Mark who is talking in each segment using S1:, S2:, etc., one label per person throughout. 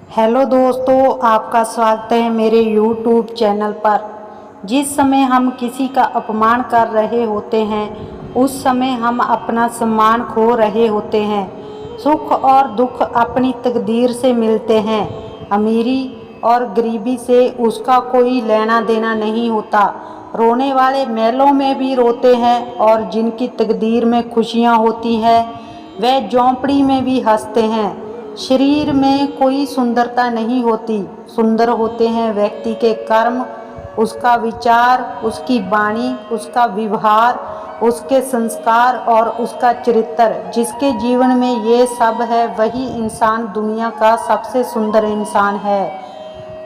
S1: Hello दोस्तों, आपका स्वागत है मेरे YouTube चैनल पर। जिस समय हम किसी का अपमान कर रहे होते हैं उस समय हम अपना सम्मान खो रहे होते हैं। सुख और दुख अपनी तकदीर से मिलते हैं। अमीरी और गरीबी से उसका कोई लेना देना नहीं होता। रोने वाले मेलों में भी रोते हैं और जिनकी तकदीर में खुशियाँ होती हैं वह झोंपड़ी में भी हंसते हैं। शरीर में कोई सुंदरता नहीं होती, सुंदर होते हैं व्यक्ति के कर्म, उसका विचार, उसकी वाणी, उसका व्यवहार, उसके संस्कार और उसका चरित्र। जिसके जीवन में ये सब है वही इंसान दुनिया का सबसे सुंदर इंसान है।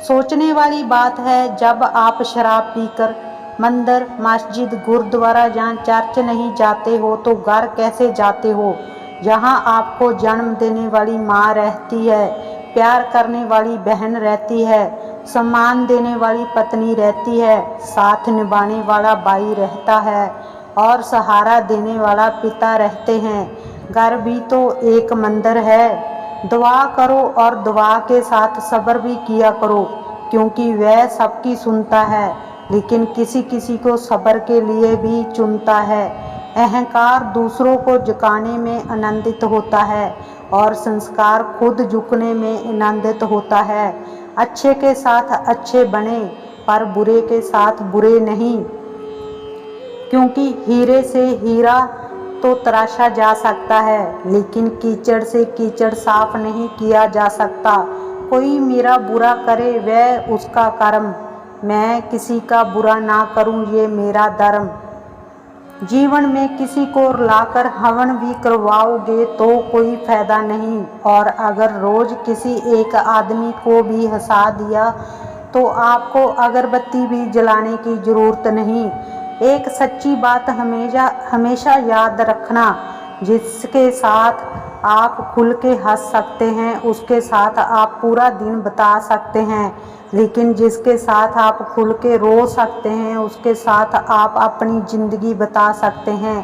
S1: सोचने वाली बात है, जब आप शराब पीकर मंदिर, मस्जिद, गुरुद्वारा या चर्च नहीं जाते हो तो घर कैसे जाते हो, जहाँ आपको जन्म देने वाली माँ रहती है, प्यार करने वाली बहन रहती है, सम्मान देने वाली पत्नी रहती है, साथ निभाने वाला भाई रहता है और सहारा देने वाला पिता रहते हैं। घर भी तो एक मंदिर है। दुआ करो और दुआ के साथ सब्र भी किया करो, क्योंकि वह सबकी सुनता है, लेकिन किसी किसी को सब्र के लिए भी चुनता है। अहंकार दूसरों को झुकाने में आनंदित होता है और संस्कार खुद झुकने में आनंदित होता है। अच्छे के साथ अच्छे बने, पर बुरे के साथ बुरे नहीं, क्योंकि हीरे से हीरा तो तराशा जा सकता है, लेकिन कीचड़ से कीचड़ साफ नहीं किया जा सकता। कोई मेरा बुरा करे वह उसका कर्म, मैं किसी का बुरा ना करूं ये मेरा धर्म। जीवन में किसी को लाकर हवन भी करवाओगे तो कोई फायदा नहीं, और अगर रोज किसी एक आदमी को भी हंसा दिया तो आपको अगरबत्ती भी जलाने की जरूरत नहीं। एक सच्ची बात हमेशा हमेशा याद रखना, जिसके साथ आप खुल के हंस सकते हैं उसके साथ आप पूरा दिन बिता सकते हैं, लेकिन जिसके साथ आप खुल के रो सकते हैं उसके साथ आप अपनी ज़िंदगी बिता सकते हैं।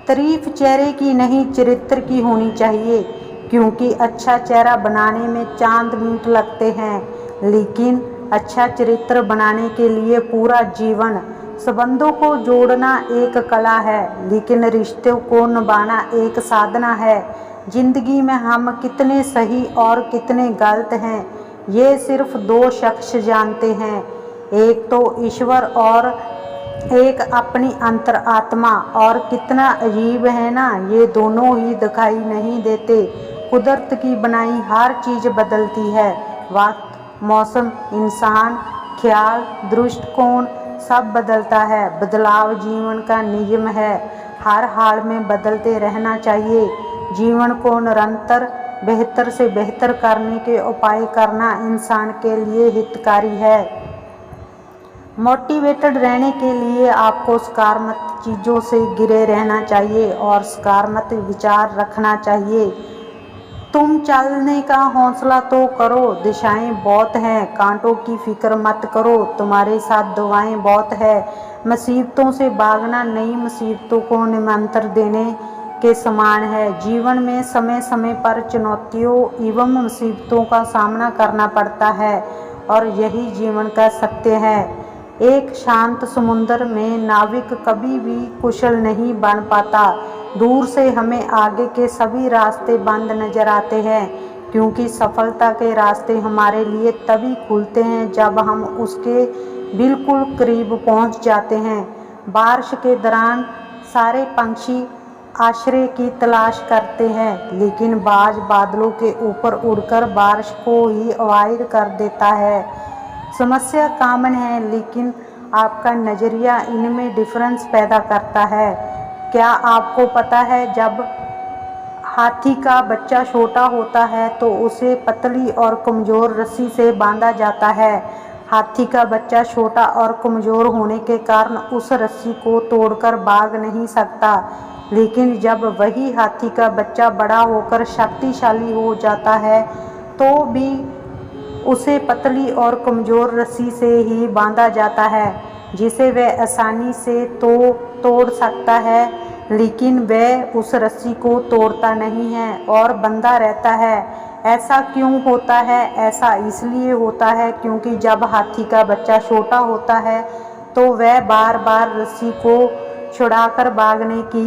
S1: तारीफ चेहरे की नहीं चरित्र की होनी चाहिए, क्योंकि अच्छा चेहरा बनाने में चांद मिनट लगते हैं, लेकिन अच्छा चरित्र बनाने के लिए पूरा जीवन। संबंधों को जोड़ना एक कला है, लेकिन रिश्तों को निभाना एक साधना है। जिंदगी में हम कितने सही और कितने गलत हैं ये सिर्फ दो शख्स जानते हैं, एक तो ईश्वर और एक अपनी अंतरात्मा। और कितना अजीब है ना, ये दोनों ही दिखाई नहीं देते। कुदरत की बनाई हर चीज़ बदलती है, वक्त, मौसम, इंसान, ख्याल, दृष्टिकोण सब बदलता है। बदलाव जीवन का नियम है, हर हाल में बदलते रहना चाहिए। जीवन को निरंतर बेहतर से बेहतर करने के उपाय करना इंसान के लिए हितकारी है। मोटिवेटेड रहने के लिए आपको सकारात्मक चीज़ों से घिरे रहना चाहिए और सकारात्मक विचार रखना चाहिए। तुम चलने का हौसला तो करो, दिशाएं बहुत हैं, कांटों की फिक्र मत करो, तुम्हारे साथ दुआएं बहुत है। मुसीबतों से भागना नई मुसीबतों को निमंत्रण देने के समान है। जीवन में समय समय पर चुनौतियों एवं मुसीबतों का सामना करना पड़ता है और यही जीवन का सत्य है। एक शांत समुद्र में नाविक कभी भी कुशल नहीं बन पाता। दूर से हमें आगे के सभी रास्ते बंद नजर आते हैं, क्योंकि सफलता के रास्ते हमारे लिए तभी खुलते हैं जब हम उसके बिल्कुल करीब पहुंच जाते हैं। बारिश के दौरान सारे पंछी आश्रय की तलाश करते हैं, लेकिन बाज बादलों के ऊपर उड़कर बारिश को ही अवॉइड कर देता है। समस्या कॉमन है, लेकिन आपका नज़रिया इनमें डिफरेंस पैदा करता है। क्या आपको पता है, जब हाथी का बच्चा छोटा होता है तो उसे पतली और कमज़ोर रस्सी से बांधा जाता है। हाथी का बच्चा छोटा और कमज़ोर होने के कारण उस रस्सी को तोड़कर भाग नहीं सकता, लेकिन जब वही हाथी का बच्चा बड़ा होकर शक्तिशाली हो जाता है तो भी उसे पतली और कमज़ोर रस्सी से ही बांधा जाता है, जिसे वह आसानी से तो तोड़ सकता है, लेकिन वह उस रस्सी को तोड़ता नहीं है और बंधा रहता है। ऐसा क्यों होता है? ऐसा इसलिए होता है क्योंकि जब हाथी का बच्चा छोटा होता है तो वह बार बार रस्सी को छुड़ाकर भागने की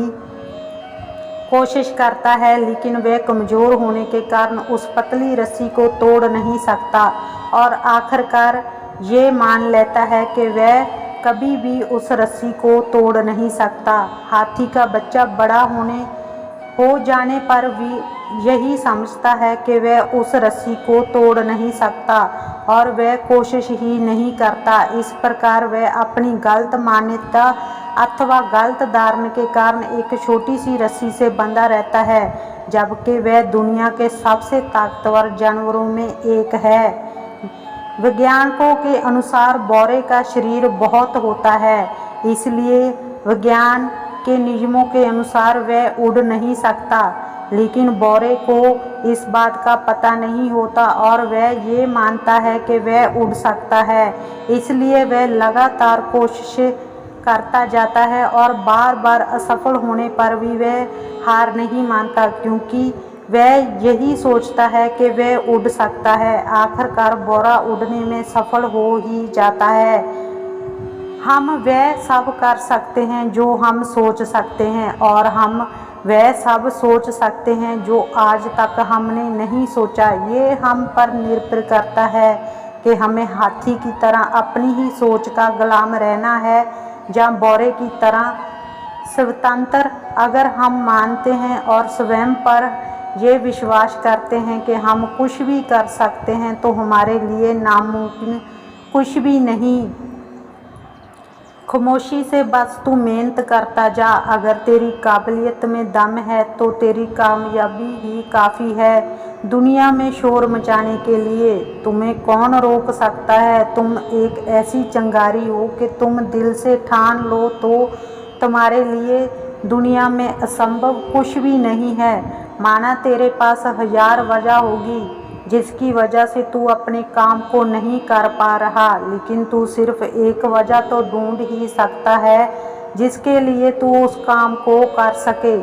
S1: कोशिश करता है, लेकिन वह कमज़ोर होने के कारण उस पतली रस्सी को तोड़ नहीं सकता और आखिरकार ये मान लेता है कि वह कभी भी उस रस्सी को तोड़ नहीं सकता। हाथी का बच्चा बड़ा हो जाने पर भी यही समझता है कि वह उस रस्सी को तोड़ नहीं सकता और वह कोशिश ही नहीं करता। इस प्रकार वह अपनी गलत मान्यता अथवा गलत धारणा के कारण एक छोटी सी रस्सी से बंधा रहता है, जबकि वह दुनिया के सबसे ताकतवर जानवरों में एक है। वैज्ञानिकों के अनुसार भौरे का शरीर बहुत होता है, इसलिए विज्ञान के नियमों के अनुसार वह उड़ नहीं सकता, लेकिन भौरे को इस बात का पता नहीं होता और वह ये मानता है कि वह उड़ सकता है। इसलिए वह लगातार कोशिश करता जाता है और बार बार असफल होने पर भी वह हार नहीं मानता, क्योंकि वह यही सोचता है कि वह उड़ सकता है। आखिरकार भौरा उड़ने में सफल हो ही जाता है। हम वह सब कर सकते हैं जो हम सोच सकते हैं और हम वह सब सोच सकते हैं जो आज तक हमने नहीं सोचा। ये हम पर निर्भर करता है कि हमें हाथी की तरह अपनी ही सोच का गुलाम रहना है या भौरे की तरह स्वतंत्र। अगर हम मानते हैं और स्वयं पर ये विश्वास करते हैं कि हम कुछ भी कर सकते हैं तो हमारे लिए नामुमकिन कुछ भी नहीं। खामोशी से बस तू मेहनत करता जा। अगर तेरी काबिलियत में दम है तो तेरी कामयाबी ही काफ़ी है दुनिया में शोर मचाने के लिए। तुम्हें कौन रोक सकता है? तुम एक ऐसी चिंगारी हो कि तुम दिल से ठान लो तो तुम्हारे लिए दुनिया में असंभव कुछ भी नहीं है। माना तेरे पास 1000 वजह होगी जिसकी वजह से तू अपने काम को नहीं कर पा रहा, लेकिन तू सिर्फ एक वजह तो ढूंढ ही सकता है जिसके लिए तू उस काम को कर सके।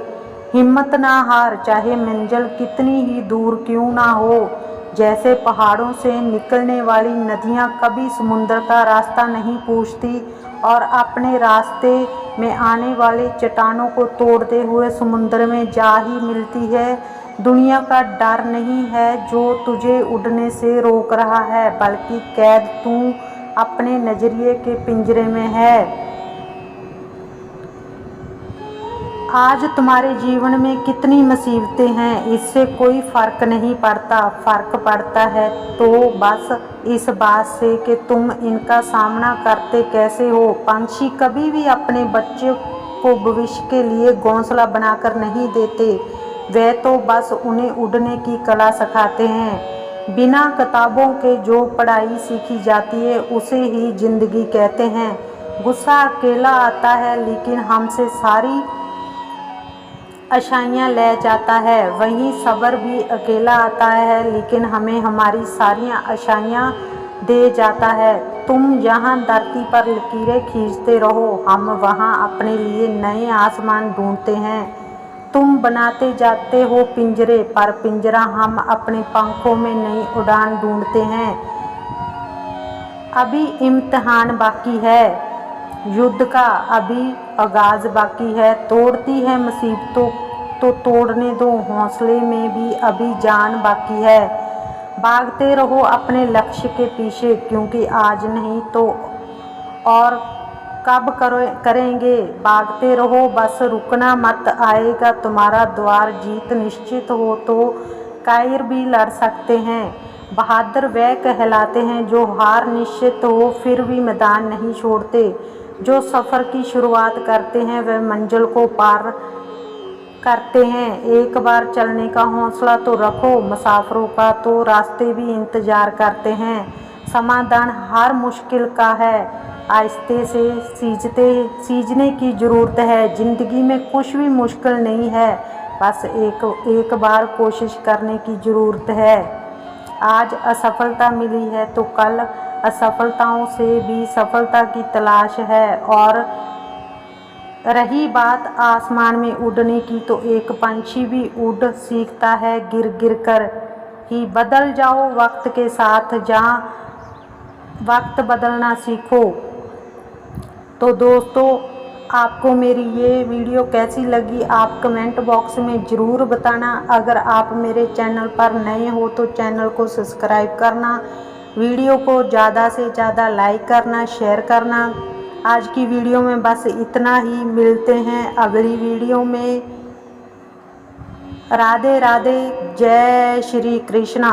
S1: हिम्मत ना हार, चाहे मंजिल कितनी ही दूर क्यों ना हो। जैसे पहाड़ों से निकलने वाली नदियाँ कभी समुद्र का रास्ता नहीं पूछती और अपने रास्ते में आने वाले चट्टानों को तोड़ते हुए समुद्र में जा ही मिलती है। दुनिया का डर नहीं है जो तुझे उड़ने से रोक रहा है, बल्कि कैद तू अपने नजरिए के पिंजरे में है। आज तुम्हारे जीवन में कितनी मुसीबतें हैं, इससे कोई फ़र्क नहीं पड़ता। फ़र्क पड़ता है तो बस इस बात से कि तुम इनका सामना करते कैसे हो। पंछी कभी भी अपने बच्चों को भविष्य के लिए घोंसला बनाकर नहीं देते, वे तो बस उन्हें उड़ने की कला सिखाते हैं। बिना किताबों के जो पढ़ाई सीखी जाती है उसे ही ज़िंदगी कहते हैं। गुस्सा अकेला आता है लेकिन हमसे सारी आशाएं ले जाता है। वहीं सब्र भी अकेला आता है लेकिन हमें हमारी सारी आशाएं दे जाता है। तुम यहाँ धरती पर लकीरें खींचते रहो, हम वहाँ अपने लिए नए आसमान ढूंढते हैं। तुम बनाते जाते हो पिंजरे, पर पिंजरा हम अपने पंखों में नई उड़ान ढूंढते हैं। अभी इम्तिहान बाकी है, युद्ध का अभी आगाज बाकी है। तोड़ती है मुसीबतों तो तोड़ने दो, हौसले में भी अभी जान बाकी है। भागते रहो अपने लक्ष्य के पीछे, क्योंकि आज नहीं तो और कब करेंगे। भागते रहो, बस रुकना मत, आएगा तुम्हारा द्वार। जीत निश्चित हो तो कायर भी लड़ सकते हैं। बहादुर वे कहलाते हैं जो हार निश्चित हो फिर भी मैदान नहीं छोड़ते। जो सफ़र की शुरुआत करते हैं वे मंजिल को पार करते हैं। एक बार चलने का हौसला तो रखो, मुसाफिरों का तो रास्ते भी इंतज़ार करते हैं। समाधान हर मुश्किल का है, आहिस्ते से सींचने की ज़रूरत है। ज़िंदगी में कुछ भी मुश्किल नहीं है, बस एक बार कोशिश करने की ज़रूरत है। आज असफलता मिली है तो कल असफलताओं से भी सफलता की तलाश है। और रही बात आसमान में उड़ने की, तो एक पंछी भी उड़ सीखता है गिर गिर कर। ही बदल जाओ वक्त के साथ, जहाँ वक्त बदलना सीखो। तो दोस्तों, आपको मेरी ये वीडियो कैसी लगी आप कमेंट बॉक्स में ज़रूर बताना। अगर आप मेरे चैनल पर नए हो तो चैनल को सब्सक्राइब करना, वीडियो को ज़्यादा से ज़्यादा लाइक करना, शेयर करना। आज की वीडियो में बस इतना ही, मिलते हैं अगली वीडियो में। राधे राधे, जय श्री कृष्णा।